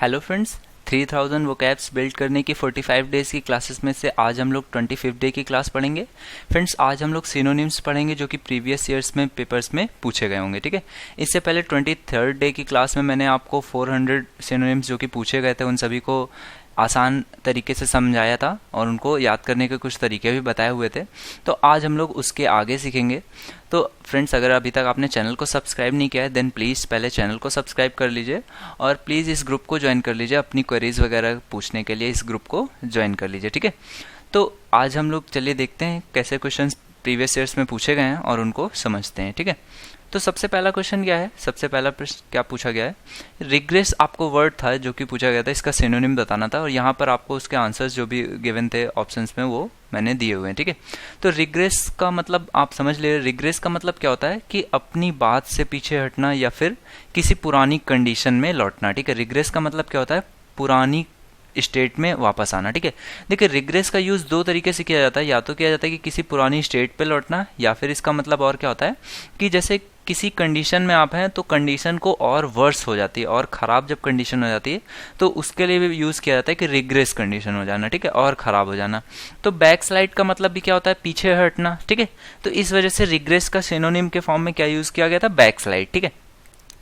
Hello friends, 3000 vocabs build करने की 45 days की क्लासेस में से आज हम लोग 25th डे की क्लास पढ़ेंगे। फ्रेंड्स, आज हम लोग सिनोनिम्स पढ़ेंगे जो कि प्रीवियस ईयर्स में पेपर्स में पूछे गए होंगे। ठीक है, इससे पहले 23rd डे की क्लास में मैंने आपको 400 सिनोनिम्स जो कि पूछे गए थे उन सभी को आसान तरीके से समझाया था और उनको याद करने के कुछ तरीके भी बताए हुए थे। तो आज हम लोग उसके आगे सीखेंगे। तो फ्रेंड्स, अगर अभी तक आपने चैनल को सब्सक्राइब नहीं किया है देन प्लीज़ पहले चैनल को सब्सक्राइब कर लीजिए और प्लीज़ इस ग्रुप को ज्वाइन कर लीजिए। अपनी क्वेरीज वगैरह पूछने के लिए इस ग्रुप को ज्वाइन कर लीजिए। ठीक है, तो आज हम लोग चलिए देखते हैं कैसे क्वेश्चंस प्रीवियस ईयर्स में पूछे गए हैं और उनको समझते हैं। ठीक है, तो सबसे पहला क्वेश्चन क्या है, सबसे पहला प्रश्न क्या पूछा गया है, रिग्रेस आपको वर्ड था जो कि पूछा गया था, इसका सिनोनिम बताना था और यहाँ पर आपको उसके आंसर्स जो भी गिवन थे ऑप्शंस में वो मैंने दिए हुए हैं। ठीक है, तो रिग्रेस का मतलब आप समझ ले, रिग्रेस का मतलब क्या होता है कि अपनी बात से पीछे हटना या फिर किसी पुरानी कंडीशन में लौटना। ठीक है, रिग्रेस का मतलब क्या होता है, पुरानी स्टेट में वापस आना। ठीक है, देखिए रिग्रेस का यूज़ दो तरीके से किया जाता है, या तो किया जाता है कि किसी पुरानी स्टेट पे लौटना, या फिर इसका मतलब और क्या होता है कि जैसे किसी कंडीशन में आप हैं तो कंडीशन को और वर्स हो जाती है और ख़राब जब कंडीशन हो जाती है तो उसके लिए भी यूज़ किया जाता है कि रिग्रेस कंडीशन हो जाना। ठीक है, और ख़राब हो जाना। तो बैक स्लाइड का मतलब भी क्या होता है, पीछे हटना। ठीक है, तो इस वजह से रिग्रेस का सिनोनिम के फॉर्म में क्या यूज़ किया गया था, बैक स्लाइड। ठीक है,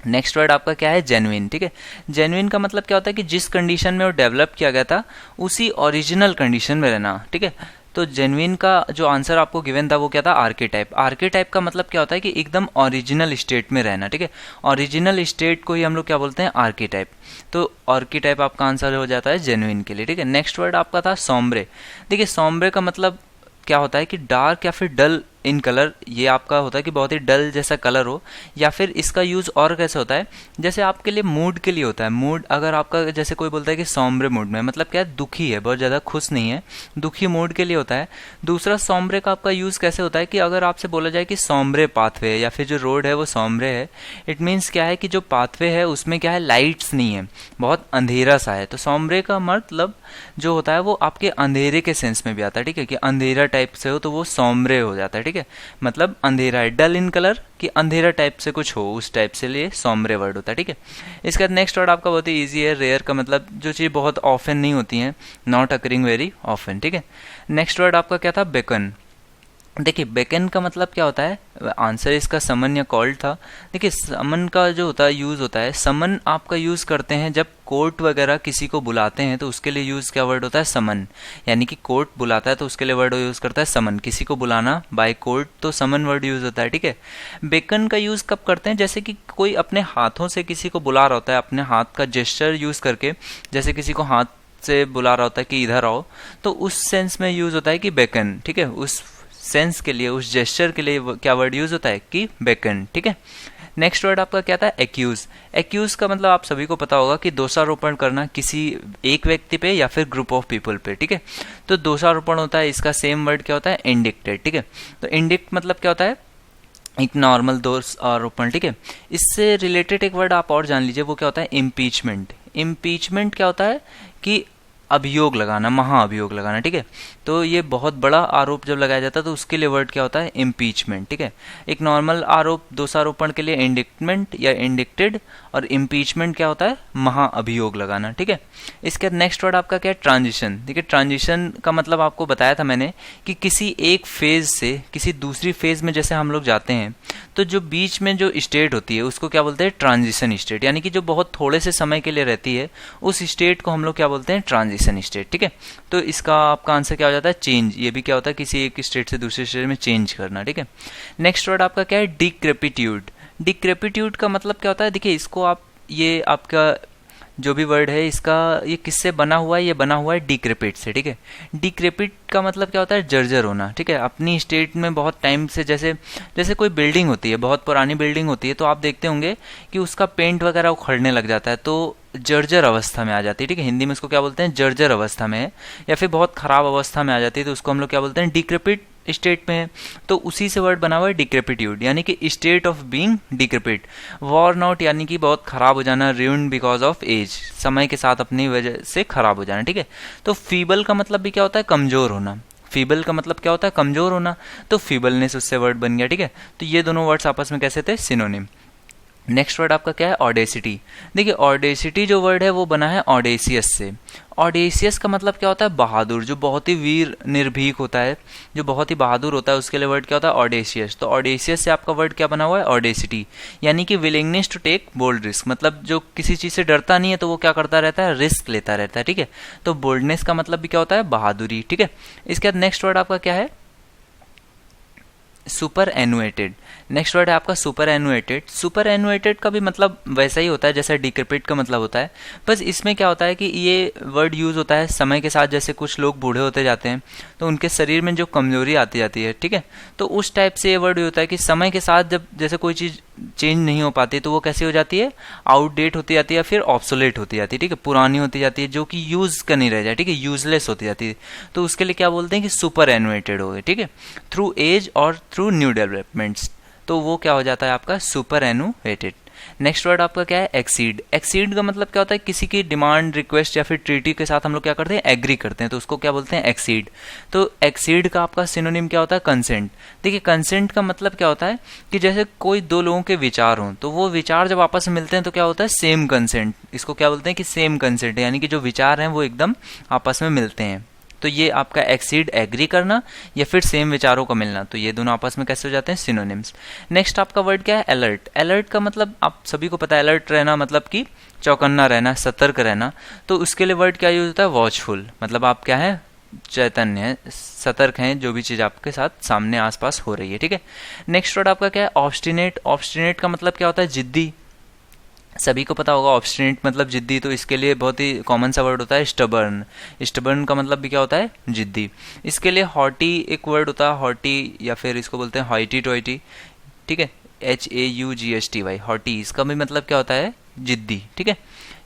नेक्स्ट वर्ड आपका क्या है, जेन्युइन। ठीक है, जेन्युइन का मतलब क्या होता है कि जिस कंडीशन में वो डेवलप किया गया था उसी ओरिजिनल कंडीशन में रहना। ठीक है, तो जेन्युइन का जो आंसर आपको गिवन था वो क्या था, आर्केटाइप। आर्केटाइप का मतलब क्या होता है कि एकदम ओरिजिनल स्टेट में रहना। ठीक है, ओरिजिनल स्टेट को ही हम लोग क्या बोलते हैं, आर्केटाइप। तो आर्केटाइप आपका आंसर हो जाता है जेन्युइन के लिए। ठीक है, नेक्स्ट वर्ड आपका था सॉम्ब्रे। देखिए सॉम्ब्रे का मतलब क्या होता है कि डार्क या फिर डल इन कलर, ये आपका होता है कि बहुत ही डल जैसा कलर हो, या फिर इसका यूज़ और कैसे होता है, जैसे आपके लिए मूड के लिए होता है। मूड अगर आपका जैसे कोई बोलता है कि सौम्bre मूड में, मतलब क्या है, दुखी है, बहुत ज़्यादा खुश नहीं है, दुखी मूड के लिए होता है। दूसरा सौम्bre का आपका यूज़ कैसे होता है कि अगर आपसे बोला जाए कि सौम्bre पाथवे है या फिर जो रोड है वो सौम्bre है, इट मीन्स क्या है कि जो पाथवे है उसमें क्या है, लाइट्स नहीं है, बहुत अंधेरा सा है। तो सौम्bre का मतलब जो होता है वो आपके अंधेरे के सेंस में भी आता है। ठीक है, कि अंधेरा टाइप से हो तो वो सौम्bre हो जाता है। ठीक है, मतलब अंधेरा है, डल इन कलर कि अंधेरा टाइप से कुछ हो, उस टाइप से लिए सौम्bre वर्ड होता है। ठीक है, इसका नेक्स्ट वर्ड आपका बहुत ही इजी है, रेयर का मतलब जो चीज़ बहुत ऑफन नहीं होती हैं, नॉट अकरिंग वेरी ऑफन। ठीक है, नेक्स्ट वर्ड आपका क्या था, बेकन। देखिए बेकन का मतलब क्या होता है, आंसर इसका समन या कॉल्ड था। देखिए समन का जो होता है यूज़ होता है, समन आपका यूज़ करते हैं जब कोर्ट वगैरह किसी को बुलाते हैं तो उसके लिए यूज़ क्या वर्ड होता है, समन। यानी कि कोर्ट बुलाता है तो उसके लिए वर्ड यूज़ करता है समन। किसी को बुलाना बाय कोर्ट तो समन वर्ड यूज़ होता है। ठीक है, बेकन का यूज़ कब करते हैं, जैसे कि कोई अपने हाथों से किसी को बुला रहा होता है, अपने हाथ का जेस्चर यूज़ करके, जैसे किसी को हाथ से बुला रहा होता है कि इधर आओ, तो उस सेंस में यूज़ होता है कि बेकन। ठीक है, उस सेंस के लिए, उस जेस्चर के लिए क्या वर्ड यूज होता है कि बेकन। ठीक है, नेक्स्ट वर्ड आपका क्या था, एक्यूज। एक्यूज का मतलब आप सभी को पता होगा कि दोषारोपण करना किसी एक व्यक्ति पे या फिर ग्रुप ऑफ पीपल पे। ठीक है, तो दोषारोपण होता है, इसका सेम वर्ड क्या होता है, इंडिक्टेड। ठीक है, तो इंडिक्ट मतलब क्या होता है, एक नॉर्मल दोष आरोपण। ठीक है, इससे रिलेटेड एक वर्ड आप और जान लीजिए, वो क्या होता है, इम्पीचमेंट। इम्पीचमेंट क्या होता है कि अभियोग लगाना, महाअभियोग लगाना। ठीक है, तो ये बहुत बड़ा आरोप जब लगाया जाता है तो उसके लिए वर्ड क्या होता है, इम्पीचमेंट। ठीक है, एक नॉर्मल आरोप दोषारोपण के लिए इंडिक्टमेंट या इंडिक्टेड, और इम्पीचमेंट क्या होता है, महाअभियोग लगाना। ठीक है, इसके नेक्स्ट वर्ड आपका क्या है, ट्रांजिशन। देखिए ट्रांजिशन का मतलब आपको बताया था मैंने कि किसी एक फेज से किसी दूसरी फेज में जैसे हम लोग जाते हैं तो जो बीच में जो स्टेट होती है उसको क्या बोलते हैं, ट्रांजिशन स्टेट। यानी कि जो बहुत थोड़े से समय के लिए रहती है उस स्टेट को हम लोग क्या बोलते हैं, ट्रांजिशन स्टेट। ठीक है, तो इसका आपका आंसर क्या हो जाता है, चेंज। ये भी क्या होता है, किसी एक स्टेट से दूसरे स्टेट में चेंज करना। ठीक है, नेक्स्ट वर्ड आपका क्या है, डिक्रेपिट्यूड। डिक्रेपिट्यूड का मतलब क्या होता है, देखिए इसको आप, ये आपका जो भी वर्ड है इसका ये किससे बना हुआ है, ये बना हुआ है डिक्रेपिट से। ठीक है, डिक्रेपिट का मतलब क्या होता है, जर्जर होना। ठीक है, अपनी स्टेट में बहुत टाइम से, जैसे जैसे कोई बिल्डिंग होती है, बहुत पुरानी बिल्डिंग होती है, तो आप देखते होंगे कि उसका पेंट वगैरह उखड़ने लग जाता है तो जर्जर अवस्था में आ जाती है। ठीक है, हिंदी में उसको क्या बोलते हैं, जर्जर अवस्था में है, या फिर बहुत खराब अवस्था में आ जाती है तो उसको हम लोग क्या बोलते हैं, डिक्रेपिट स्टेट में है। तो उसी से वर्ड बना हुआ है डिक्रेपिट्यूड, यानी कि state of being decrepit. Worn out यानी कि बहुत खराब हो जाना, ruined बिकॉज ऑफ एज, समय के साथ अपनी वजह से खराब हो जाना। ठीक है, तो फीबल का मतलब भी क्या होता है, कमजोर होना। फीबल का मतलब क्या होता है, कमजोर होना, तो फीबलनेस उससे वर्ड बन गया। ठीक है, तो ये दोनों वर्ड्स आपस में कैसे थे, सिनोनिम। नेक्स्ट वर्ड आपका क्या है, ऑडेसिटी। देखिए ऑडेसिटी जो वर्ड है वो बना है ऑडेसियस से। ऑडेसियस का मतलब क्या होता है, बहादुर, जो बहुत ही वीर निर्भीक होता है, जो बहुत ही बहादुर होता है, उसके लिए वर्ड क्या होता है, ऑडेसियस। तो ऑडेसियस से आपका वर्ड क्या बना हुआ है, ऑडेसिटी, यानी कि willingness to take bold risk, मतलब जो किसी चीज़ से डरता नहीं है तो वो क्या करता रहता है, रिस्क लेता रहता है, ठीक है। तो बोल्डनेस का मतलब भी क्या होता है, बहादुरी, ठीक है। इसके बाद नेक्स्ट वर्ड आपका क्या है, सुपर एनुएटेड। नेक्स्ट वर्ड है आपका सुपर एनुएटेड। सुपर एनुएटेड का भी मतलब वैसा ही होता है जैसा डिक्रेपिट का मतलब होता है, बस इसमें क्या होता है कि ये वर्ड यूज़ होता है समय के साथ, जैसे कुछ लोग बूढ़े होते जाते हैं तो उनके शरीर में जो कमजोरी आती जाती है, ठीक है, तो उस टाइप से ये वर्ड होता है कि समय के साथ जब जैसे कोई चीज़ चेंज नहीं हो पाती तो वो कैसी हो जाती है, आउटडेट होती जाती है या फिर ऑब्सोलेट होती जाती है, ठीक है, पुरानी होती जाती है, जो कि यूज़ का नहीं रह जाए, ठीक है, यूजलेस होती जाती है। तो उसके लिए क्या बोलते हैं कि सुपर एनुएटेड हो गए, ठीक है, थ्रू एज और थ्रू न्यू डेवलपमेंट्स, तो वो क्या हो जाता है आपका सुपर एनुएटेड। नेक्स्ट वर्ड आपका क्या है, एक्सीड। एक्सीड का मतलब क्या होता है, किसी की डिमांड, रिक्वेस्ट या फिर ट्रीटी के साथ हम लोग क्या करते हैं, एग्री करते हैं, तो उसको क्या बोलते हैं, एक्सीड। तो एक्सीड का आपका सिनोनिम क्या होता है, कंसेंट। देखिए कंसेंट का मतलब क्या होता है कि जैसे कोई दो लोगों के विचार हों तो वो विचार जब आपस में मिलते हैं तो क्या होता है, सेम कंसेंट। इसको क्या बोलते हैं कि सेम कंसेंट, यानी कि जो विचार हैं वो एकदम आपस में मिलते हैं। तो ये आपका एक्सीड, एग्री करना या फिर सेम विचारों का मिलना, तो ये दोनों आपस में कैसे हो जाते हैं, सिनोनिम्स। नेक्स्ट आपका वर्ड क्या है, अलर्ट। अलर्ट का मतलब आप सभी को पता है, अलर्ट रहना मतलब कि चौकन्ना रहना, सतर्क रहना। तो उसके लिए वर्ड क्या यूज होता है, वॉचफुल, मतलब आप क्या है, चैतन्य है, सतर्क हैं जो भी चीज़ आपके साथ सामने आसपास हो रही है, ठीक है। नेक्स्ट वर्ड आपका क्या है, ऑब्स्टिनेट। ऑब्स्टिनेट का मतलब क्या होता है, जिद्दी। सभी को पता होगा ऑब्स्टिनेट मतलब जिद्दी, तो इसके लिए बहुत ही कॉमन सा वर्ड होता है स्टबर्न। स्टबर्न का मतलब भी क्या होता है, जिद्दी। इसके लिए हॉटी एक वर्ड होता है, हॉटी, या फिर इसको बोलते हैं हॉइटी टॉइटी, ठीक है, HAUGSTY, हॉटी, इसका भी मतलब क्या होता है, जिद्दी, ठीक है।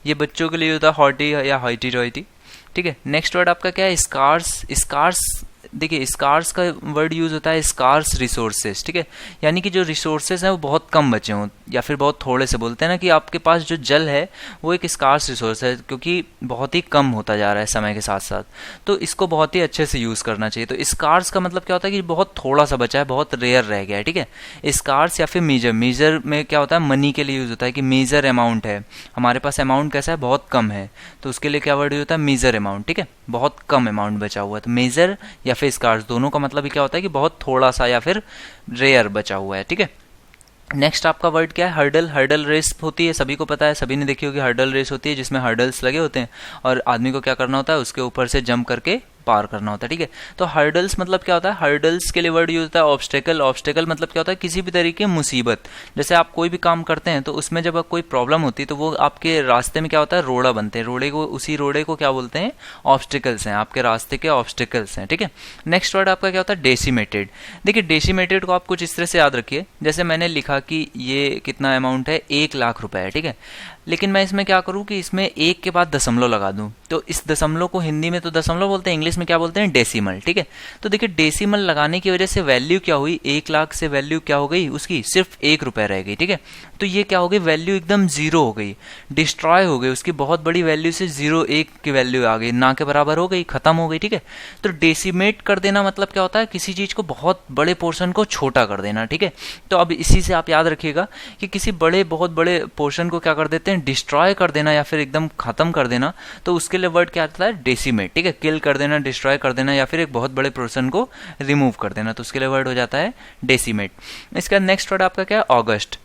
ये बच्चों के लिए होता है हॉटी या हॉइटी टॉइटी, ठीक है। नेक्स्ट वर्ड आपका क्या है, स्कार्स। स्कार्स, देखिए स्कार्स का वर्ड यूज होता है स्कार्स रिसोर्सेज, ठीक है, यानी कि जो रिसोर्सेज हैं वो बहुत कम बचे हों या फिर बहुत थोड़े से, बोलते हैं ना कि आपके पास जो जल है वो एक स्कार्स रिसोर्स है क्योंकि बहुत ही कम होता जा रहा है समय के साथ साथ, तो इसको बहुत ही अच्छे से यूज़ करना चाहिए। तो स्कार्स का मतलब क्या होता है कि बहुत थोड़ा सा बचा है, बहुत रेयर रह गया है, ठीक है। स्कार्स या फिर मेजर। मेजर में क्या होता है, मनी के लिए यूज होता है कि मेजर अमाउंट है, हमारे पास अमाउंट कैसा है, बहुत कम है, तो उसके लिए क्या वर्ड यूज होता है, मेजर अमाउंट, ठीक है, बहुत कम अमाउंट बचा हुआ है। तो मेजर या फिर स्कार्स दोनों का मतलब ही क्या होता है कि बहुत थोड़ा सा या फिर रेयर बचा हुआ है, ठीक है। नेक्स्ट आपका वर्ड क्या है, हर्डल। हर्डल रेस होती है, सभी को पता है, सभी ने देखी होगी हर्डल रेस होती है जिसमें हर्डल्स लगे होते हैं और आदमी को क्या करना होता है, उसके ऊपर से जंप करके पार करना होता है, ठीक है। तो हर्डल्स मतलब क्या होता है, हर्डल्स के लिए वर्ड यूज होता है ऑब्स्टेकल। ऑब्स्टेकल मतलब क्या होता है, किसी भी तरीके की मुसीबत, जैसे आप कोई भी काम करते हैं तो उसमें जब कोई प्रॉब्लम होती है तो वो आपके रास्ते में क्या होता है, रोड़ा बनते हैं, रोड़े को, उसी रोड़े को क्या बोलते हैं, ऑब्स्टिकल्स हैं, आपके रास्ते के ऑब्स्टिकल्स हैं, ठीक है। नेक्स्ट वर्ड आपका क्या होता है, डेसिमेटेड। देखिए डेसिमेटेड को आप कुछ इस तरह से याद रखिए, जैसे मैंने लिखा कि ये कितना अमाउंट है, 1,00,000 रुपए है, ठीक है, लेकिन मैं इसमें क्या करूं कि इसमें एक के बाद दशमलव लगा दूं, तो इस दशमलव को हिंदी में तो दशमलव बोलते हैं, इंग्लिश में क्या बोलते हैं, डेसिमल, ठीक है। तो देखिए डेसिमल लगाने की वजह से वैल्यू क्या हुई, 1,00,000 से वैल्यू क्या हो गई उसकी, सिर्फ 1 रुपए रह गई, ठीक है। तो ये क्या हो गई, वैल्यू एकदम जीरो हो गई, डिस्ट्रॉय हो गई, उसकी बहुत बड़ी वैल्यू से 0,1 की वैल्यू आ गई, ना के बराबर हो गई, खत्म हो गई, ठीक है। तो डेसिमेट कर देना मतलब क्या होता है, किसी चीज को बहुत बड़े पोर्शन को छोटा कर देना, ठीक है। तो अब इसी से आप याद रखिएगा कि किसी बड़े, बहुत बड़े पोर्शन को क्या कर देते हैं, डिस्ट्रॉय कर देना या फिर एकदम खत्म कर देना, तो उसके लिए वर्ड क्या आता है, डेसिमेट, ठीक है, किल कर देना, डिस्ट्रॉय कर देना या फिर एक बहुत बड़े पोर्शन को रिमूव कर देना, तो उसके लिए वर्ड हो जाता है डेसिमेट। इसका नेक्स्ट वर्ड आपका क्या है, ऑगस्ट।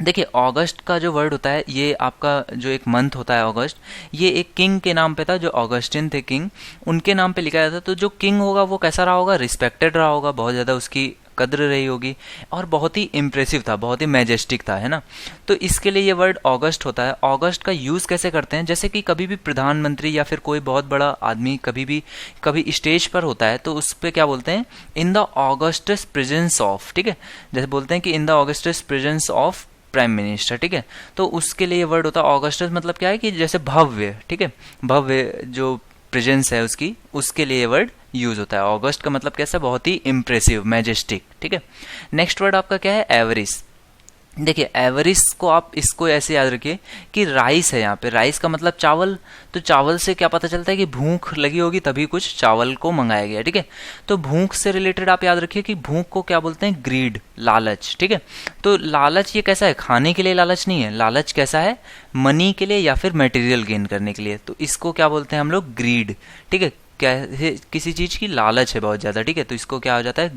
देखिए अगस्त का जो वर्ड होता है, ये आपका जो एक मंथ होता है अगस्त, ये एक किंग के नाम पे था, जो ऑगस्टिन थे किंग, उनके नाम पे लिखा जाता था। तो जो किंग होगा वो कैसा रहा होगा, रिस्पेक्टेड रहा होगा, बहुत ज़्यादा उसकी कद्र रही होगी और बहुत ही इम्प्रेसिव था, बहुत ही मैजेस्टिक था, है ना। तो इसके लिए ये वर्ड ऑगस्ट होता है। ऑगस्ट का यूज़ कैसे करते हैं, जैसे कि कभी भी प्रधानमंत्री या फिर कोई बहुत बड़ा आदमी कभी स्टेज पर होता है तो उस पर क्या बोलते हैं, in the Augustus presence of, ठीक है, जैसे बोलते हैं कि in the Augustus presence of prime minister, ठीक है। तो उसके लिए वर्ड होता है ऑगस्टस, मतलब क्या है कि जैसे भव्य, ठीक है, भव्य जो प्रेजेंस है उसकी, उसके लिए वर्ड यूज होता है। ऑगस्ट का मतलब कैसा, बहुत ही इंप्रेसिव, मैजेस्टिक, ठीक है। नेक्स्ट वर्ड आपका क्या है, एवरिस। देखिए एवरिस को आप इसको ऐसे याद रखिए कि राइस है, यहाँ पे राइस का मतलब चावल, तो चावल से क्या पता चलता है कि भूख लगी होगी तभी कुछ चावल को मंगाया गया, ठीक है। तो भूख से रिलेटेड आप याद रखिए कि भूख को क्या बोलते हैं, ग्रीड, लालच, ठीक है। तो लालच ये कैसा है, खाने के लिए लालच नहीं है, लालच कैसा है, मनी के लिए या फिर मटेरियल गेन करने के लिए, तो इसको क्या बोलते हैं हम लोग, ग्रीड, ठीक है। क्या किसी चीज की लालच है बहुत ज्यादा, ठीक है, तो इसको क्या हो जाता है,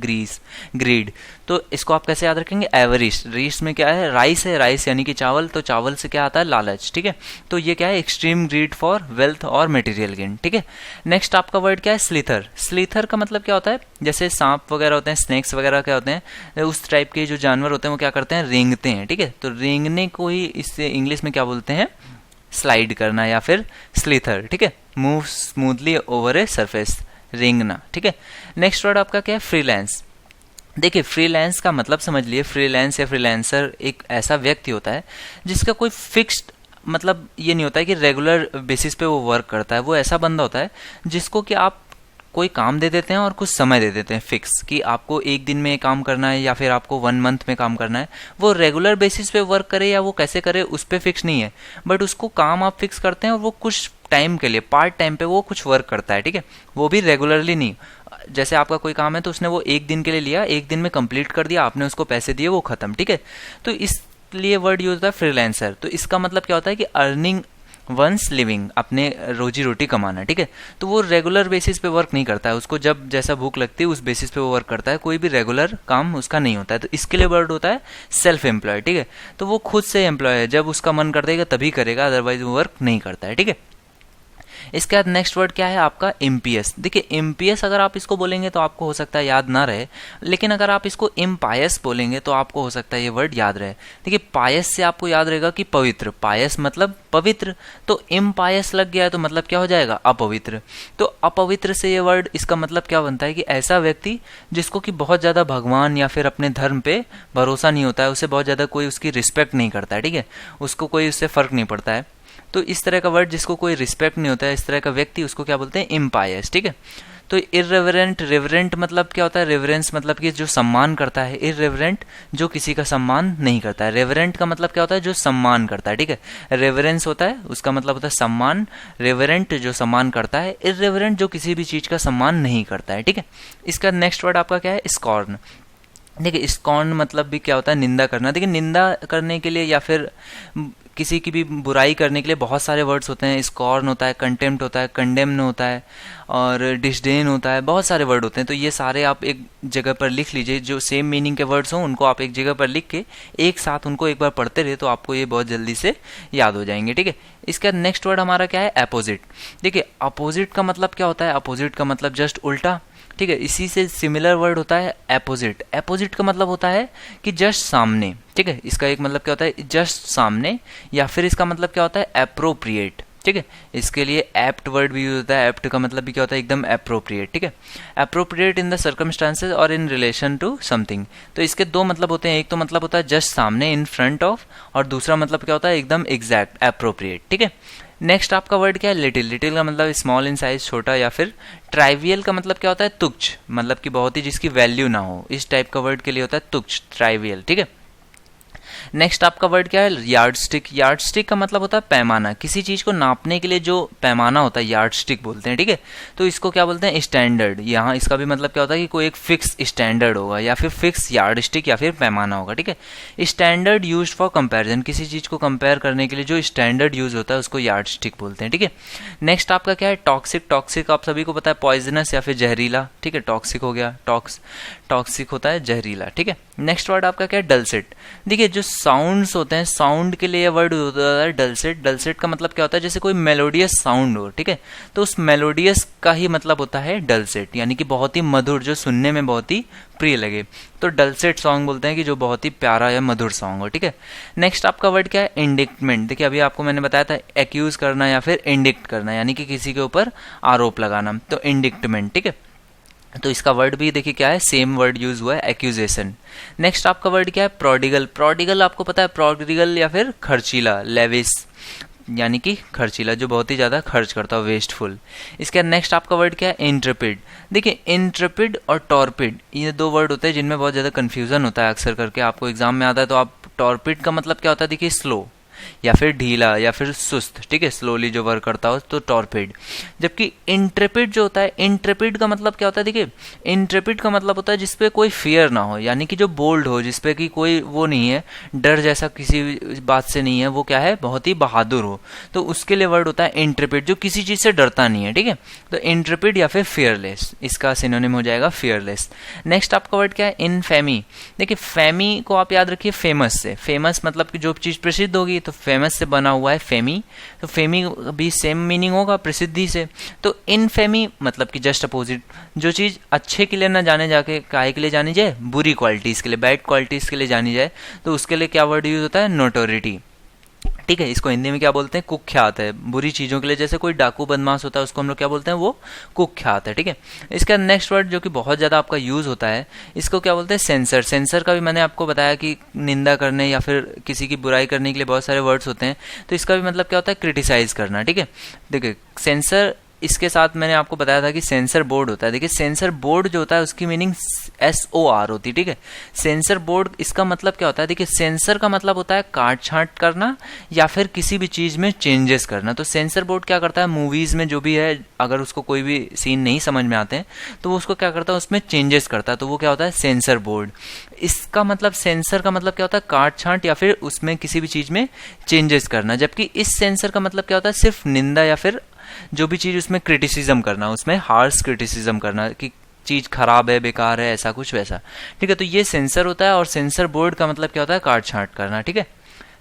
ग्रीड। तो इसको आप कैसे याद रखेंगे, एवरिश, रिश में क्या है, राइस है, राइस यानी कि चावल, तो चावल से क्या आता है, लालच, ठीक है। तो ये क्या है, एक्सट्रीम ग्रीड फॉर वेल्थ और मटेरियल गेन, ठीक है। नेक्स्ट आपका वर्ड क्या है, स्लीथर। स्लीथर का मतलब क्या होता है, जैसे सांप वगैरह होते हैं, स्नेक्स वगैरह क्या होते हैं, उस टाइप के जो जानवर होते हैं वो क्या करते हैं, रेंगते हैं, ठीक है। तो रेंगने को ही इससे इंग्लिश में क्या बोलते हैं, स्लाइड करना या फिर स्लीथर, ठीक है। Move smoothly over a surface, रेंगना, ठीक है। नेक्स्ट वर्ड आपका क्या है, फ्रीलांस। देखिए फ्रीलांस का मतलब समझ लिए, फ्रीलांस या फ्रीलांसर एक ऐसा व्यक्ति होता है जिसका कोई फिक्स्ड मतलब ये नहीं होता है कि रेगुलर बेसिस पे वो वर्क करता है। वो ऐसा बंदा होता है जिसको कि आप कोई काम दे देते हैं और कुछ समय दे देते हैं फिक्स, कि आपको एक दिन में काम करना है या फिर आपको 1 मंथ में काम करना है। वो रेगुलर बेसिस पे वर्क करे या वो कैसे करे उस पर फिक्स नहीं है, बट उसको काम आप फिक्स करते हैं और वो कुछ टाइम के लिए, पार्ट टाइम पे वो कुछ वर्क करता है, ठीक है। वो भी रेगुलरली नहीं, जैसे आपका कोई काम है तो उसने वो एक दिन के लिए लिया, एक दिन में कंप्लीट कर दिया, आपने उसको पैसे दिए, वो खत्म, ठीक है। तो इसलिए वर्ड यूज होता है फ्रीलांसर। तो इसका मतलब क्या होता है कि अर्निंग वंस लिविंग, अपने रोजी रोटी कमाना, ठीक है। तो वो रेगुलर बेसिस पे वर्क नहीं करता है, उसको जब जैसा भूख लगती है उस बेसिस पे वो वर्क करता है, कोई भी रेगुलर काम उसका नहीं होता है। तो इसके लिए वर्ड होता है सेल्फ एम्प्लॉय, ठीक है। तो वो खुद से एम्प्लॉय है, जब उसका मन कर देगा तभी करेगा, अदरवाइज वो वर्क नहीं करता है, ठीक है। इसके बाद नेक्स्ट वर्ड क्या है आपका, इम्पियस। देखिए इम्पियस अगर आप इसको बोलेंगे तो आपको हो सकता है याद ना रहे, लेकिन अगर आप इसको इम्पायस बोलेंगे तो आपको हो सकता है ये वर्ड याद रहे। देखिए पायस से आपको याद रहेगा कि पवित्र, पायस मतलब पवित्र, तो इम्पायस लग गया है तो मतलब क्या हो जाएगा, अपवित्र। तो अपवित्र से ये वर्ड इसका मतलब क्या बनता है कि ऐसा व्यक्ति जिसको कि बहुत ज्यादा भगवान या फिर अपने धर्म पे भरोसा नहीं होता है, उसे बहुत ज्यादा कोई उसकी रिस्पेक्ट नहीं करता है, ठीक है, उसको कोई उससे फर्क नहीं पड़ता है। तो इस तरह का वर्ड जिसको कोई रिस्पेक्ट नहीं होता है, इस तरह का व्यक्ति, उसको क्या बोलते हैं, इम्पायस, ठीक है। तो इर्रेवरेंट, रेवरेंट मतलब क्या होता है, रेवरेंस मतलब कि जो सम्मान करता है, इर्रेवरेंट जो किसी का सम्मान नहीं करता है, रेवरेंट का मतलब क्या होता है, जो सम्मान करता है, ठीक है। रेवरेंस होता है उसका मतलब होता है सम्मान, रेवरेंट जो सम्मान करता है, इर्रेवरेंट जो किसी भी चीज का सम्मान नहीं करता है, ठीक है। इसका नेक्स्ट वर्ड आपका क्या है, स्कॉर्न। देखिए स्कॉर्न मतलब भी क्या होता है, निंदा करना। देखिए निंदा करने के लिए या फिर किसी की भी बुराई करने के लिए बहुत सारे वर्ड्स होते हैं, स्कॉर्न होता है, कंटेम्प्ट होता है, कंडेम्न होता है और डिसडेन होता है, बहुत सारे वर्ड होते हैं। तो ये सारे आप एक जगह पर लिख लीजिए, जो सेम मीनिंग के वर्ड्स हों उनको आप एक जगह पर लिख के एक साथ उनको एक बार पढ़ते रहे तो आपको ये बहुत जल्दी से याद हो जाएंगे, ठीक है। इसका नेक्स्ट वर्ड हमारा क्या है, अपोजिट। देखिए अपोजिट का मतलब क्या होता है, अपोजिट का मतलब जस्ट उल्टा, ठीक है। इसी से सिमिलर वर्ड होता है एपोजिट। एपोजिट का मतलब होता है कि जस्ट सामने, ठीक है। इसका एक मतलब क्या होता है, जस्ट सामने, या फिर इसका मतलब क्या होता है, एप्रोप्रिएट, ठीक है। इसके लिए एप्ट वर्ड भी यूज होता है, एप्ट का मतलब भी क्या होता है, एकदम एप्रोप्रिएट, ठीक है। एप्रोप्रिएट इन द सर्कमस्टांसेस और इन रिलेशन टू समथिंग। तो इसके दो मतलब होते हैं, एक तो मतलब होता है जस्ट सामने, इन फ्रंट ऑफ, और दूसरा मतलब क्या होता है, एकदम एग्जैक्ट, एप्रोप्रिएट, ठीक है। नेक्स्ट आपका वर्ड क्या है, लिटिल। लिटिल का मतलब स्मॉल इन साइज, छोटा, या फिर ट्राइवियल का मतलब क्या होता है, तुच्छ, मतलब कि बहुत ही जिसकी वैल्यू ना हो, इस टाइप का वर्ड के लिए होता है तुच्छ, ट्राइवियल, ठीक है। नेक्स्ट आपका वर्ड क्या है, यार्ड स्टिक। यार्ड स्टिक का मतलब होता है पैमाना, किसी चीज को नापने के लिए जो पैमाना होता है यार्ड स्टिक बोलते हैं, ठीक है। तो इसको क्या बोलते हैं, स्टैंडर्ड। यहाँ इसका भी मतलब क्या होता है कि कोई एक फिक्स स्टैंडर्ड होगा या फिर फिक्स यार्ड स्टिक या फिर पैमाना होगा, ठीक है। स्टैंडर्ड यूज फॉर कंपेरिजन, किसी चीज को कंपेयर करने के लिए जो स्टैंडर्ड यूज होता है उसको यार्ड स्टिक बोलते हैं, ठीक है। नेक्स्ट आपका क्या है, टॉक्सिक। टॉक्सिक आप सभी को पता है पॉइजनस या फिर जहरीला, ठीक है। टॉक्सिक हो गया, टॉक्सिक होता है जहरीला, ठीक है। नेक्स्ट वर्ड आपका क्या है, डलसेट। देखिए जो साउंड्स होते हैं, साउंड के लिए वर्ड होता है डलसेट। डलसेट का मतलब क्या होता है, जैसे कोई मेलोडियस साउंड हो, ठीक है, तो उस मेलोडियस का ही मतलब होता है डलसेट, यानी कि बहुत ही मधुर, जो सुनने में बहुत ही प्रिय लगे, तो डलसेट सॉन्ग बोलते हैं कि जो बहुत ही प्यारा या मधुर सॉन्ग हो, ठीक है। नेक्स्ट आपका वर्ड क्या है, इंडिक्टमेंट। देखिए अभी आपको मैंने बताया था एक्यूज करना या फिर इंडिक्ट करना, यानी कि किसी के ऊपर आरोप लगाना, तो इंडिक्टमेंट, ठीक है। तो इसका वर्ड भी देखिए क्या है, सेम वर्ड यूज हुआ है, एक्यूजेशन। नेक्स्ट आपका वर्ड क्या है, प्रोडिगल। प्रोडिगल आपको पता है, प्रोडिगल या फिर खर्चीला, लेविस, यानी कि खर्चीला, जो बहुत ही ज्यादा खर्च करता है, वेस्टफुल। इसके नेक्स्ट आपका वर्ड क्या है, इंट्रपिड। देखिए इंट्रपिड और टॉर्पिड ये दो वर्ड होते हैं जिनमें बहुत ज्यादा कंफ्यूजन होता है, अक्सर करके आपको एग्जाम में आता है तो आप टॉर्पिड का मतलब क्या होता है, देखिए स्लो या फिर ढीला या फिर सुस्त, ठीक है, स्लोली जो वर्क करता हो तो टॉर्पिड। जबकि इंट्रेपिड जो होता है, इंट्रेपिड का मतलब क्या होता है, देखिए इंट्रेपिड का मतलब होता है जिसपे कोई फियर ना हो, यानी कि जो बोल्ड हो, जिसपे कि कोई वो नहीं है, डर जैसा किसी बात से नहीं है, वो क्या है, बहुत ही बहादुर हो, तो उसके लिए वर्ड होता है इंट्रेपिड, जो किसी चीज से डरता नहीं है, ठीक है। तो इंट्रेपिड या फिर फियरलेस, इसका सिनोनिम हो जाएगा फियरलेस। नेक्स्ट आपका वर्ड क्या है, इनफेमी। देखिए फेमी को आप याद रखिए फेमस से, फेमस मतलब कि जो चीज प्रसिद्ध होगी, तो फेमस से बना हुआ है फेमी, तो फेमी भी सेम मीनिंग होगा प्रसिद्धि से। तो इनफेमी मतलब कि जस्ट अपोजिट, जो चीज अच्छे के लिए ना जाने जाके काहे के लिए जानी जाए, बुरी क्वालिटीज के लिए, बैड क्वालिटीज के लिए जानी जाए, तो उसके लिए क्या वर्ड यूज होता है, नोटोरिटी, ठीक है। इसको हिंदी में क्या बोलते हैं, कुख्यात है, बुरी चीजों के लिए, जैसे कोई डाकू बदमाश होता है उसको हम लोग क्या बोलते हैं, वो कुख्यात है, ठीक है। इसका नेक्स्ट वर्ड जो कि बहुत ज्यादा आपका यूज होता है, इसको क्या बोलते हैं, सेंसर। सेंसर का भी मैंने आपको बताया कि निंदा करने या फिर किसी की बुराई करने के लिए बहुत सारे वर्ड्स होते हैं, तो इसका भी मतलब क्या होता है, क्रिटिसाइज करना, ठीक है। देखिए सेंसर, इसके साथ मैंने आपको बताया था कि सेंसर बोर्ड होता है। देखिए सेंसर बोर्ड जो होता है उसकी मीनिंग SOR होती है, ठीक है। सेंसर बोर्ड, इसका मतलब क्या होता है, देखिए सेंसर का मतलब होता है काट छांट करना या फिर किसी भी चीज में चेंजेस करना। तो सेंसर बोर्ड क्या करता है, मूवीज में जो भी है, अगर उसको कोई भी सीन नहीं समझ में आते हैं तो वो उसको क्या करता है, उसमें चेंजेस करता है, तो वो क्या होता है, सेंसर बोर्ड। इसका मतलब सेंसर का मतलब क्या होता है, काट छांट या फिर उसमें किसी भी चीज में चेंजेस करना। जबकि इस सेंसर का मतलब क्या होता है, सिर्फ निंदा या फिर जो भी चीज उसमें क्रिटिसिज्म करना, उसमें हार्श क्रिटिसिज्म करना कि चीज खराब है, बेकार है, ऐसा कुछ वैसा, ठीक है। तो ये सेंसर होता है, और सेंसर बोर्ड का मतलब क्या होता है, काट छांट करना, ठीक है।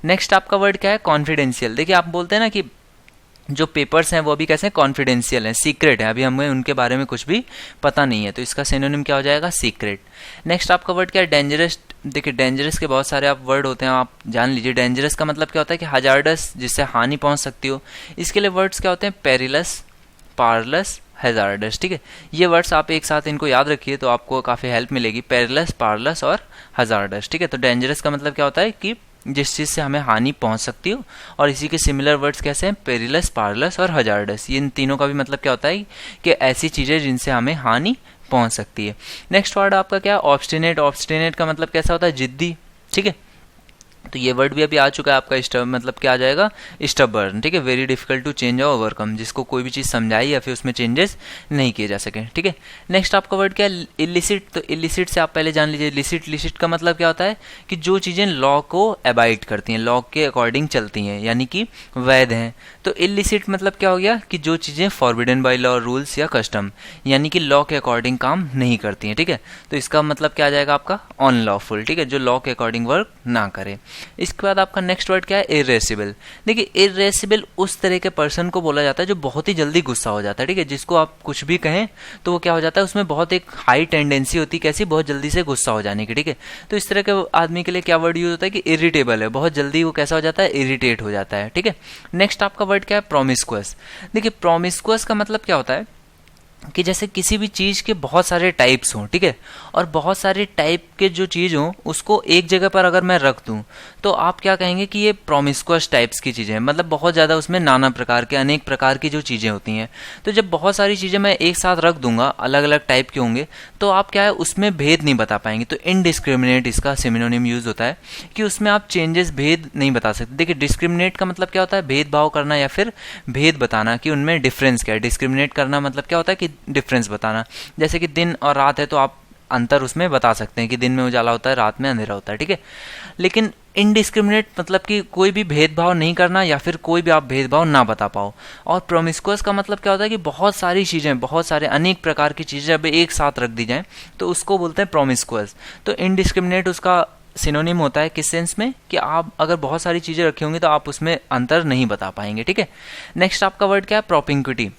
नेक्स्ट आपका वर्ड क्या है, कॉन्फिडेंशियल। देखिए आप बोलते हैं ना कि जो पेपर्स हैं वो अभी कैसे कॉन्फिडेंशियल हैं, सीक्रेट है, अभी हमें उनके बारे में कुछ भी पता नहीं है, तो इसका सिनोनिम क्या हो जाएगा, सीक्रेट। नेक्स्ट आपका वर्ड क्या है, डेंजरस। देखिए डेंजरस के बहुत सारे आप वर्ड होते हैं, आप जान लीजिए। डेंजरस का मतलब क्या होता है कि हजार्डस, जिससे हानि पहुंच सकती हो। इसके लिए वर्ड्स क्या होते हैं, पेरिलस, पारलस, हैजार्डस, ठीक है। ये वर्ड्स आप एक साथ इनको याद रखिए तो आपको काफी हेल्प मिलेगी, पेरिलस, पारलस और हजार्डस, ठीक है। तो डेंजरस का मतलब क्या होता है कि जिस चीज से हमें हानि पहुंच सकती हो, और इसी के सिमिलर वर्ड्स कैसे हैं, पेरिलस, पारलस और हजार्डस। ये इन तीनों का भी मतलब क्या होता है कि ऐसी चीजें जिनसे हमें हानि पहुंच सकती है। नेक्स्ट वर्ड आपका क्या है, ऑब्स्टिनेट। ऑब्स्टिनेट का मतलब कैसा होता है, जिद्दी, ठीक है। तो ये वर्ड भी अभी आ चुका है आपका, स्टब मतलब क्या आ जाएगा, स्टबर्न, ठीक है। वेरी डिफिकल्ट टू चेंज और ओवरकम, जिसको कोई भी चीज समझाई या फिर उसमें चेंजेस नहीं किए जा सके, ठीक है। नेक्स्ट आपका वर्ड क्या है, इलिसिट। तो इलिसिट से आप पहले जान लीजिए, लिसिट, लिसिट का मतलब क्या होता है कि जो चीजें लॉ को अबाइड करती हैं, लॉ के अकॉर्डिंग चलती हैं, यानी कि वैध हैं। तो इलिसिट मतलब क्या हो गया कि जो चीजें फॉरबिडन बाय लॉ, रूल्स या कस्टम, यानी कि लॉ के अकॉर्डिंग काम नहीं करती हैं, ठीक है। तो इसका मतलब क्या आ जाएगा आपका, अनलॉफुल, ठीक है, जो लॉ के अकॉर्डिंग वर्क ना करे। इसके बाद आपका नेक्स्ट वर्ड क्या है, इरेसिबल। देखिए इरेसिबल उस तरह के पर्सन को बोला जाता है जो बहुत ही जल्दी गुस्सा हो जाता है, ठीक है। जिसको आप कुछ भी कहें तो वो क्या हो जाता है, उसमें बहुत एक हाई टेंडेंसी होती है, कैसी, बहुत जल्दी से गुस्सा हो जाने की, ठीक है। तो इस तरह के आदमी के लिए क्या वर्ड यूज होता है कि इरिटेबल है, बहुत जल्दी वो कैसा हो जाता है, इरिटेट हो जाता है, ठीक है। नेक्स्ट आपका वर्ड क्या है, प्रोमिस्कुअस। देखिए प्रोमिस्कुअस का मतलब क्या होता है कि जैसे किसी भी चीज के बहुत सारे टाइप्स हों, ठीक है, और बहुत सारे टाइप के जो चीज हों उसको एक जगह पर अगर मैं रख दूं तो आप क्या कहेंगे कि ये प्रोमिस्कुअस टाइप्स की चीजें हैं, मतलब बहुत ज्यादा उसमें नाना प्रकार के, अनेक प्रकार की जो चीजें होती हैं। तो जब बहुत सारी चीजें मैं एक साथ रख दूंगा, अलग अलग टाइप के होंगे, तो आप क्या है उसमें भेद नहीं बता पाएंगे। तो इनडिस्क्रिमिनेट इसका सिनोनिम यूज होता है कि उसमें आप चेंजेस, भेद नहीं बता सकते। देखिए डिस्क्रिमिनेट का मतलब क्या होता है, भेदभाव करना या फिर भेद बताना कि उनमें डिफरेंस क्या है। डिस्क्रिमिनेट करना मतलब क्या होता है कि डिफरेंस बताना, जैसे कि दिन और रात है तो आप अंतर उसमें बता सकते हैं कि दिन में उजाला होता है, रात में अंधेरा होता है, ठीक है। लेकिन इनडिस्क्रिमिनेट मतलब कि कोई भी भेदभाव नहीं करना या फिर कोई भी आप भेदभाव ना बता पाओ। और प्रोमिस्कुअस का मतलब क्या होता है कि बहुत सारी चीजें, बहुत सारे अनेक प्रकार की चीजें जब एक साथ रख दी जाएं तो उसको बोलते हैं प्रोमिस्कुअस। तो इनडिस्क्रिमिनेट उसका सिनोनिम होता है किस सेंस में कि आप अगर बहुत सारी चीजें रखी होंगी तो आप उसमें अंतर नहीं बता पाएंगे, ठीक है। नेक्स्ट आपका वर्ड क्या है, प्रोपिंक्विटी।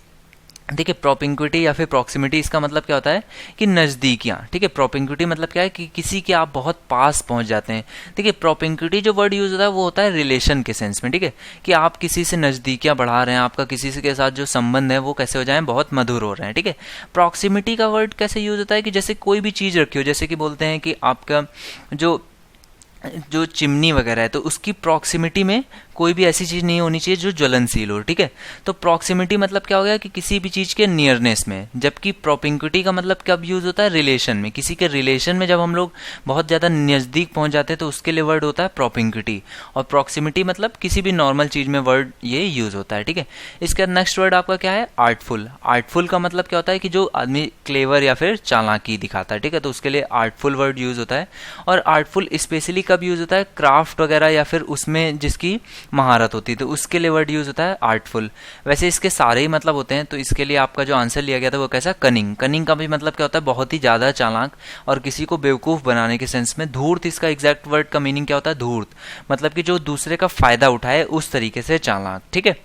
देखिए प्रोपिंक्विटी या फिर प्रॉक्सिमिटी, इसका मतलब क्या होता है कि नजदीकियां, ठीक है। प्रोपिंक्विटी मतलब क्या है कि किसी के आप बहुत पास पहुंच जाते हैं। देखिए प्रोपिंक्विटी जो वर्ड यूज होता है वो होता है रिलेशन के सेंस में, ठीक है, कि आप किसी से नजदीकियां बढ़ा रहे हैं, आपका किसी से के साथ जो संबंध है वो कैसे हो जाए, बहुत मधुर हो रहे हैं, ठीक है। प्रॉक्सिमिटी का वर्ड कैसे यूज होता है कि जैसे कोई भी चीज रखी हो, जैसे कि बोलते हैं कि आपका जो चिमनी वगैरह है तो उसकी प्रॉक्सिमिटी में कोई भी ऐसी चीज़ नहीं होनी चाहिए जो ज्वलनशील हो, ठीक है। तो प्रॉक्सिमिटी मतलब क्या हो गया कि किसी भी चीज़ के नियरनेस में, जबकि प्रोपिंक्विटी का मतलब कब यूज़ होता है, रिलेशन में। किसी के रिलेशन में जब हम लोग बहुत ज़्यादा नज़दीक पहुंच जाते हैं तो उसके लिए वर्ड होता है प्रोपिंक्विटी। और प्रॉक्सिमिटी मतलब किसी भी नॉर्मल चीज़ में वर्ड ये यूज़ होता है, ठीक है। इसका नेक्स्ट वर्ड आपका क्या है, आर्टफुल। आर्टफुल का मतलब क्या होता है कि जो आदमी क्लेवर या फिर चालाकी दिखाता है, ठीक है, तो उसके लिए आर्टफुल वर्ड यूज़ होता है। और आर्टफुल स्पेशली कब यूज़ होता है, क्राफ्ट वगैरह या फिर उसमें जिसकी महारत होती है तो उसके लिए वर्ड यूज़ होता है आर्टफुल। वैसे इसके सारे ही मतलब होते हैं, तो इसके लिए आपका जो आंसर लिया गया था वो कैसा, कनिंग। कनिंग का भी मतलब क्या होता है, बहुत ही ज़्यादा चालाक और किसी को बेवकूफ़ बनाने के सेंस में। धूर्त, इसका एग्जैक्ट वर्ड का मीनिंग क्या होता है, धूर्त मतलब कि जो दूसरे का फायदा उठाए उस तरीके से चालाक, ठीक है।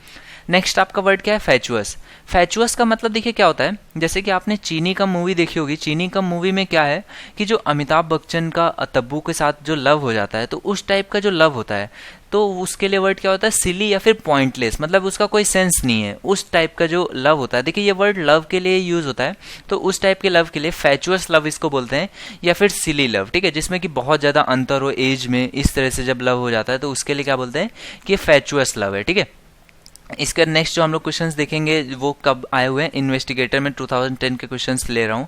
नेक्स्ट आपका वर्ड क्या है, फैचुअस। फैचुअस का मतलब देखिए क्या होता है, जैसे कि आपने चीनी कम मूवी देखी होगी। चीनी कम मूवी में क्या है कि जो अमिताभ बच्चन का तब्बू के साथ जो लव हो जाता है, तो उस टाइप का जो लव होता है तो उसके लिए वर्ड क्या होता है, सिली या फिर पॉइंटलेस, मतलब उसका कोई सेंस नहीं है, उस टाइप का जो लव होता है। देखिए ये वर्ड लव के लिए यूज होता है, तो उस टाइप के लव के लिए फैचुअस लव इसको बोलते हैं, या फिर सिली लव, ठीक है, जिसमें कि बहुत ज़्यादा अंतर हो एज में, इस तरह से जब लव हो जाता है तो उसके लिए क्या बोलते हैं कि ये फैचुअस लव है, ठीक है। इसका नेक्स्ट जो हम लोग क्वेश्चंस देखेंगे वो कब आए हुए हैं, इन्वेस्टिगेटर में 2010 के क्वेश्चंस ले रहा हूँ।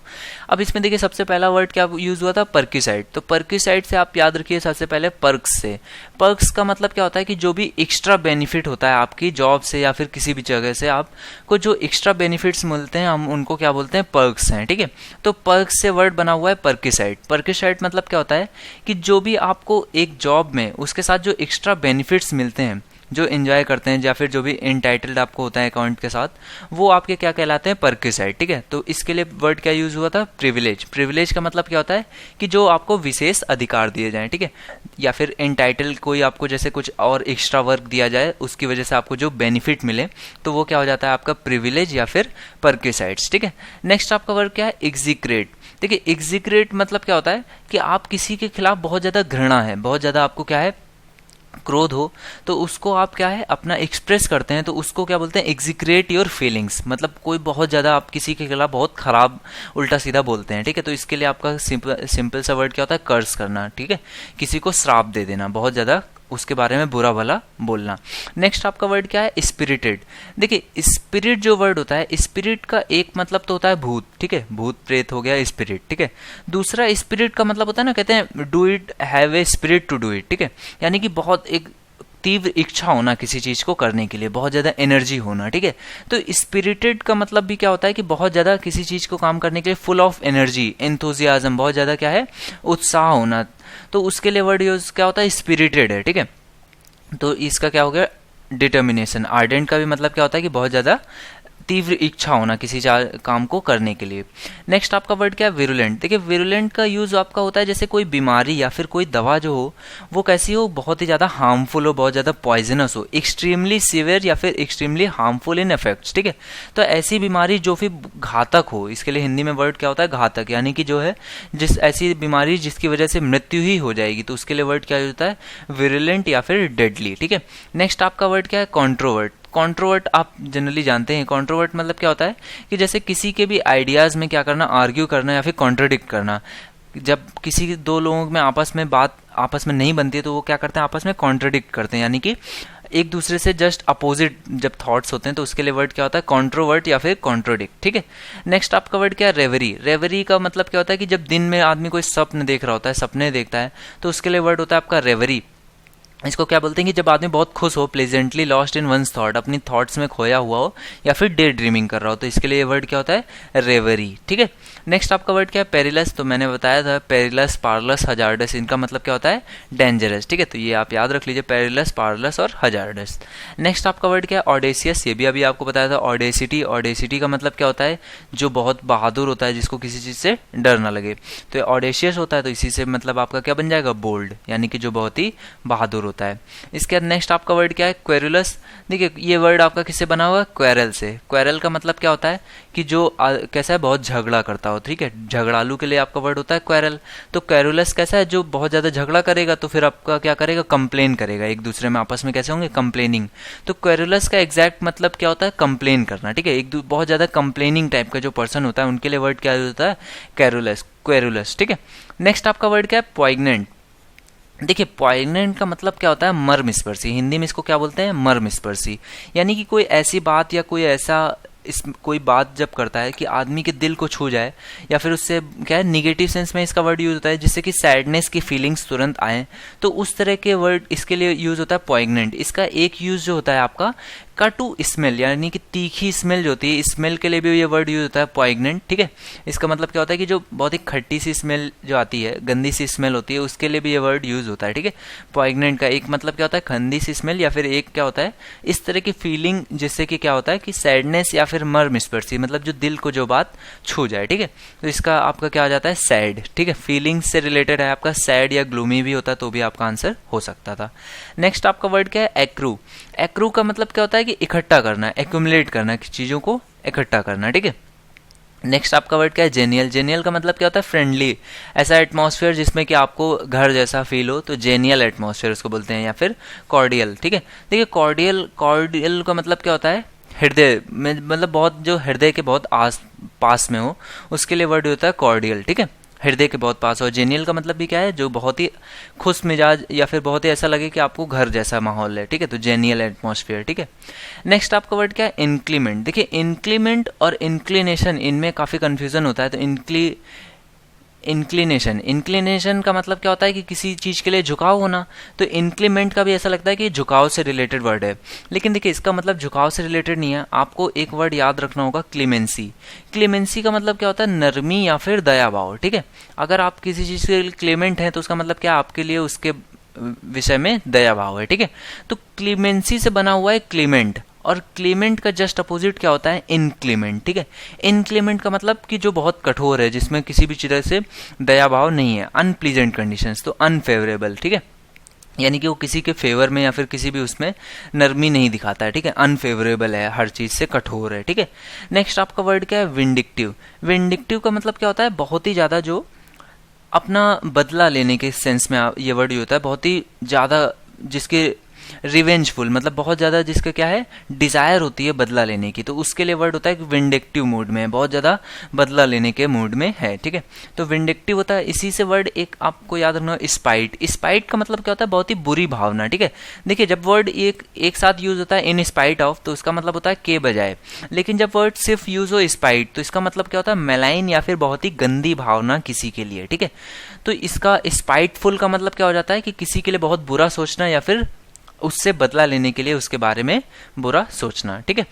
अब इसमें देखिए सबसे पहला वर्ड क्या यूज हुआ था, पर्क्यूसाइड। तो पर्क्यूसाइड से आप याद रखिए सबसे पहले पर्क्स से। पर्क्स का मतलब क्या होता है कि जो भी एक्स्ट्रा बेनिफिट होता है आपकी जॉब से या फिर किसी भी जगह से आपको जो एक्स्ट्रा बेनिफिट्स मिलते हैं हम उनको क्या बोलते हैं, पर्क्स हैं, ठीक है। तो पर्क्स से वर्ड बना हुआ है पर्क्यूसाइड। पर्क्यूसाइड मतलब क्या होता है कि जो भी आपको एक जॉब में उसके साथ जो एक्स्ट्रा बेनिफिट्स मिलते हैं, जो एंजॉय करते हैं या फिर जो भी इंटाइटल्ड आपको होता है अकाउंट के साथ, वो आपके क्या कहलाते हैं, पर्क्यूसाइड, ठीक है। तो इसके लिए वर्ड क्या यूज हुआ था, प्रिविलेज। प्रिविलेज का मतलब क्या होता है कि जो आपको विशेष अधिकार दिए जाएं, ठीक है, या फिर इंटाइटल्ड कोई आपको जैसे कुछ और एक्स्ट्रा वर्क दिया जाए उसकी वजह से आपको जो बेनिफिट मिले तो वो क्या हो जाता है आपका प्रिविलेज या फिर पर्क्यूसाइड्स, ठीक है। नेक्स्ट आपका वर्ड क्या है, एग्जीक्रेट। देखिए एग्जीक्रेट मतलब क्या होता है कि आप किसी के खिलाफ बहुत ज़्यादा घृणा है, बहुत ज़्यादा आपको क्या है क्रोध हो, तो उसको आप क्या है अपना एक्सप्रेस करते हैं, तो उसको क्या बोलते हैं, एग्जीक्रेट योर फीलिंग्स। मतलब कोई बहुत ज़्यादा आप किसी के खिलाफ बहुत खराब उल्टा सीधा बोलते हैं, ठीक है, तो इसके लिए आपका सिंपल सा वर्ड क्या होता है, कर्स करना, ठीक है, किसी को श्राप दे देना, बहुत ज़्यादा उसके बारे में बुरा भला बोलना। नेक्स्ट आपका वर्ड क्या है, स्पिरिटेड। देखिए स्पिरिट जो वर्ड होता है, स्पिरिट का एक मतलब तो होता है भूत, ठीक है, भूत प्रेत हो गया स्पिरिट, ठीक है। दूसरा स्पिरिट का मतलब होता है ना, कहते हैं do it, have a spirit to do it, ठीक है, यानी कि बहुत एक तीव्र इच्छा होना किसी चीज को करने के लिए, बहुत ज्यादा एनर्जी होना, ठीक है। तो स्पिरिटेड का मतलब भी क्या होता है कि बहुत ज्यादा किसी चीज को काम करने के लिए फुल ऑफ एनर्जी, एंथुजियाज्म, बहुत ज्यादा क्या है, उत्साह होना, तो उसके लिए वर्ड यूज क्या होता है, स्पिरिटेड है, ठीक है। तो इसका क्या हो गया, डिटर्मिनेशन। आर्डेंट का भी मतलब क्या होता है कि बहुत ज्यादा तीव्र इच्छा होना किसी काम को करने के लिए। नेक्स्ट आपका वर्ड क्या है, विरुलेंट। देखिए विरुलेंट का यूज आपका होता है जैसे कोई बीमारी या फिर कोई दवा जो हो वो कैसी हो, बहुत ही ज्यादा हार्मफुल हो, बहुत ज्यादा पॉइजनस हो, एक्सट्रीमली सीवियर या फिर एक्सट्रीमली हार्मफुल इन इफेक्ट्स, ठीक है। तो ऐसी बीमारी जो फिर घातक हो, इसके लिए हिंदी में वर्ड क्या होता है, घातक, यानी कि जो है जिस ऐसी बीमारी जिसकी वजह से मृत्यु ही हो जाएगी, तो उसके लिए वर्ड क्या होता है, विरुलेंट या फिर डेडली, ठीक है। नेक्स्ट आपका वर्ड क्या है, कॉन्ट्रोवर्ट। कॉन्ट्रोवर्ट आप जनरली जानते हैं, कॉन्ट्रोवर्ट मतलब क्या होता है कि जैसे किसी के भी आइडियाज़ में क्या करना, आर्ग्यू करना या फिर कॉन्ट्रडिक्ट करना। जब किसी दो लोगों में आपस में बात आपस में नहीं बनती है तो वो क्या करते हैं, आपस में कॉन्ट्रडिक्ट करते हैं, यानी कि एक दूसरे से जस्ट अपोजिट जब थॉट्स होते हैं, तो उसके लिए वर्ड क्या होता है, कॉन्ट्रोवर्ट या फिर कॉन्ट्रोडिक्ट, ठीक है। नेक्स्ट आपका वर्ड क्या है, रेवरी। रेवरी का मतलब क्या होता है कि जब दिन में आदमी कोई स्वप्न देख रहा होता है, सपने देखता है, तो उसके लिए वर्ड होता है आपका रेवरी। इसको क्या बोलते हैं कि जब आदमी बहुत खुश हो, pleasantly lost in one's thought, अपनी थॉट्स में खोया हुआ हो या फिर डे ड्रीमिंग कर रहा हो, तो इसके लिए वर्ड क्या होता है, रेवरी, ठीक है। नेक्स्ट आपका वर्ड क्या है, पेरिलस। तो मैंने बताया था पेरिलस, पार्लस, हजार्डस, इनका मतलब क्या होता है, डेंजरस, ठीक है। तो ये आप याद रख लीजिए, पेरिलस, पार्लस और हजार्डस। नेक्स्ट आपका वर्ड क्या है, ऑडेसियस। ये भी अभी आपको बताया था, ऑडेसिटी। ऑडेसिटी का मतलब क्या होता है, जो बहुत बहादुर होता है, जिसको किसी चीज से डर ना लगे, तो ऑडेशियस होता है, तो इसी से मतलब आपका क्या बन जाएगा, बोल्ड, यानी कि जो बहुत ही बहादुर होता है। इसके बाद नेक्स्ट आपका वर्ड क्या है, क्वेरुलस। देखिए ये वर्ड आपका किससे बना हुआ है, क्वेरल से। क्वेरल का मतलब क्या होता है कि जो कैसा है, बहुत झगड़ा करता हो, ठीक है, झगड़ालू के लिए आपका वर्ड होता है क्वेरल। तो क्वेरुलस कैसा है, जो बहुत ज्यादा झगड़ा करेगा तो फिर आपका क्या करेगा, कंप्लेन करेगा, एक दूसरे में आपस में कैसे होंगे, कंप्लेनिंग। तो क्वेरुलस का एग्जैक्ट मतलब क्या होता है, कंप्लेन करना, ठीक है, एक बहुत ज्यादा कंप्लेनिंग टाइप का जो पर्सन होता है उनके लिए वर्ड क्या होता है, क्वेरुलस, क्वेरुलस, ठीक है। नेक्स्ट आपका वर्ड क्या है, पॉइग्नेंट। देखिए पॉइग्नेंट का मतलब क्या होता है, मर्मस्पर्शी। हिंदी में इसको क्या बोलते हैं, मर्मस्पर्शी। यानी कि कोई ऐसी बात या कोई ऐसा कोई बात जब करता है कि आदमी के दिल को छू जाए, या फिर उससे क्या है, निगेटिव सेंस में इसका वर्ड यूज होता है, जिससे कि सैडनेस की फीलिंग्स तुरंत आए, तो उस तरह के वर्ड इसके लिए यूज होता है पॉइग्नेंट। इसका एक यूज जो होता है आपका कटु स्मेल, यानी कि तीखी स्मेल जो होती है, स्मेल के लिए भी ये वर्ड यूज होता है पॉइग्नेंट। ठीक है, इसका मतलब क्या होता है कि जो बहुत ही खट्टी सी स्मेल जो आती है, गंदी सी स्मेल होती है, उसके लिए भी ये वर्ड यूज होता है। ठीक है, पॉइग्नेंट का एक मतलब क्या होता है, गंदी सी स्मेल, या फिर एक क्या होता है, इस तरह की फीलिंग जिससे कि क्या होता है कि सैडनेस या फिर मर्मस्पर्शी, मतलब जो दिल को जो बात छू जाए। ठीक है, तो इसका आपका क्या आ जाता है, सैड। ठीक है, फीलिंग से रिलेटेड है आपका, सैड या ग्लूमी भी होता तो भी आपका आंसर हो सकता था। नेक्स्ट आपका वर्ड क्या है, एक्रू। एक्रू का मतलब क्या होता है कि इकट्ठा करना, एक्यूमुलेट करना, चीजों को इकट्ठा करना। ठीक है, नेक्स्ट आपका वर्ड क्या है, जेनियल। जेनियल का मतलब क्या होता है, फ्रेंडली, ऐसा एटमॉस्फेयर जिसमें कि आपको घर जैसा फील हो, तो जेनियल एटमॉस्फेयर उसको बोलते हैं, या फिर कॉर्डियल। ठीक है, देखिए कॉर्डियल, कॉर्डियल का मतलब क्या होता है, हृदय में, मतलब बहुत जो हृदय के बहुत आस पास में हो, उसके लिए वर्ड होता है कॉर्डियल। ठीक है, हृदय के बहुत पास हो। जेनियल का मतलब भी क्या है, जो बहुत ही खुश मिजाज, या फिर बहुत ही ऐसा लगे कि आपको घर जैसा माहौल है। ठीक है, तो जेनियल एटमॉस्फेयर। ठीक है, नेक्स्ट आपका वर्ड क्या है, इंक्लीमेंट। देखिए इंक्लीमेंट और इंक्लिनेशन, इनमें काफी कंफ्यूजन होता है। तो इंक्लिनेशन, इंक्लिनेशन का मतलब क्या होता है कि किसी चीज के लिए झुकाव होना, तो इंक्लीमेंट का भी ऐसा लगता है कि झुकाव से रिलेटेड वर्ड है, लेकिन देखिए इसका मतलब झुकाव से रिलेटेड नहीं है। आपको एक वर्ड याद रखना होगा, क्लीमेंसी। क्लीमेंसी का मतलब क्या होता है, नरमी या फिर दया भाव। ठीक है, अगर आप किसी चीज के लिए क्लेमेंट हैं, तो उसका मतलब क्या, आपके लिए उसके विषय में दया भाव है। ठीक है, तो क्लीमेंसी से बना हुआ है क्लीमेंट, और क्लीमेंट का जस्ट अपोजिट क्या होता है, इनक्लीमेंट। ठीक है, इनक्लीमेंट का मतलब कि जो बहुत कठोर है, जिसमें किसी भी तरह से दया भाव नहीं है, अनप्लीजेंट कंडीशंस, तो अनफेवरेबल। ठीक है, यानी कि वो किसी के फेवर में या फिर किसी भी उसमें नरमी नहीं दिखाता है। ठीक है, अनफेवरेबल है, हर चीज से कठोर है। ठीक है, नेक्स्ट आपका वर्ड क्या है, विंडिक्टिव। विंडिक्टिव का मतलब क्या होता है, बहुत ही ज्यादा जो अपना बदला लेने के सेंस में ये वर्ड होता है, बहुत ही ज्यादा जिसके रिवेंजफुल, मतलब बहुत ज्यादा जिसका क्या है, डिजायर होती है बदला लेने की, तो उसके लिए वर्ड होता है कि विंडिक्टिव मूड में है, बहुत ज्यादा बदला लेने के मूड में है। ठीक है, तो विंडिक्टिव होता है। इसी से वर्ड एक आपको याद रखना, स्पाइट। स्पाइट का मतलब क्या होता है, बहुत ही बुरी भावना। ठीक है, देखिए जब वर्ड एक साथ यूज होता है इन स्पाइट ऑफ, तो उसका मतलब होता है के बजाय, लेकिन जब वर्ड सिर्फ यूज हो स्पाइट, तो इसका मतलब क्या होता है, मेलाइन या फिर बहुत ही गंदी भावना किसी के लिए। ठीक है, तो इसका स्पाइटफुल का मतलब क्या हो जाता है कि किसी के लिए बहुत बुरा सोचना, या फिर उससे बदला लेने के लिए उसके बारे में बुरा सोचना। ठीक है,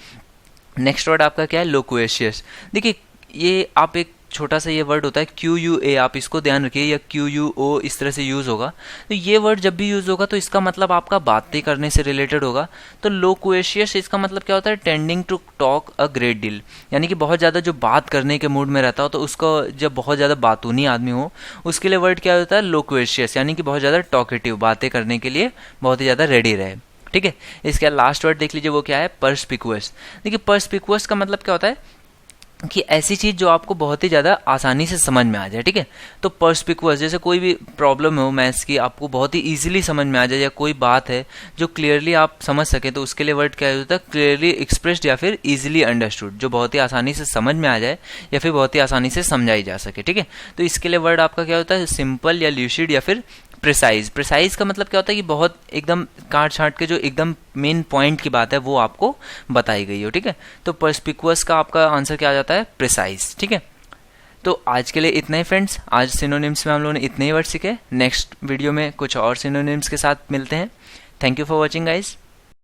नेक्स्ट वर्ड आपका क्या है, लोक्वेशियस। देखिए ये आप एक छोटा सा ये वर्ड होता है QUA, आप इसको ध्यान रखिए, या QUO इस तरह से यूज होगा। तो ये वर्ड जब भी यूज होगा तो इसका मतलब आपका बातें करने से रिलेटेड होगा। तो लोक्वेशियस इसका मतलब क्या होता है, tending to talk a great deal, यानी कि बहुत ज्यादा जो बात करने के मूड में रहता हो, तो उसको जब बहुत ज्यादा बातूनी आदमी हो, उसके लिए वर्ड क्या होता है, लोक्वेशियस, यानी कि बहुत ज्यादा टॉकेटिव, बातें करने के लिए बहुत ही ज्यादा रेडी रहे। ठीक है, इसके लास्ट वर्ड देख लीजिए, वो क्या है, पर्सपिकुअस। देखिए पर्सपिकुअस का मतलब क्या होता है कि ऐसी चीज जो आपको बहुत ही ज्यादा आसानी से समझ में आ जाए। ठीक है, तो पर्सपिकुअस, जैसे कोई भी प्रॉब्लम हो मैथ्स की, आपको बहुत ही इजीली समझ में आ जाए, या कोई बात है जो क्लियरली आप समझ सके, तो उसके लिए वर्ड क्या होता है, क्लियरली एक्सप्रेस्ड या फिर इजीली अंडरस्टूड, जो बहुत ही आसानी से समझ में आ जाए या फिर बहुत ही आसानी से समझाई जा सके। ठीक है, तो इसके लिए वर्ड आपका क्या होता है, सिंपल या ल्यूसिड या फिर प्रिसाइज। प्रिसाइज का मतलब क्या होता है कि बहुत एकदम काट छाट के जो एकदम मेन पॉइंट की बात है वो आपको बताई गई हो। ठीक है, तो पर्सपिकुअस का आपका आंसर क्या आ जाता है, प्रिसाइज। ठीक है, तो आज के लिए इतना ही फ्रेंड्स, आज सिनोनिम्स में हम लोगों ने इतने ही वर्ड सीखे। नेक्स्ट वीडियो में कुछ और सिनोनिम्स के साथ मिलते हैं। Thank you for watching guys.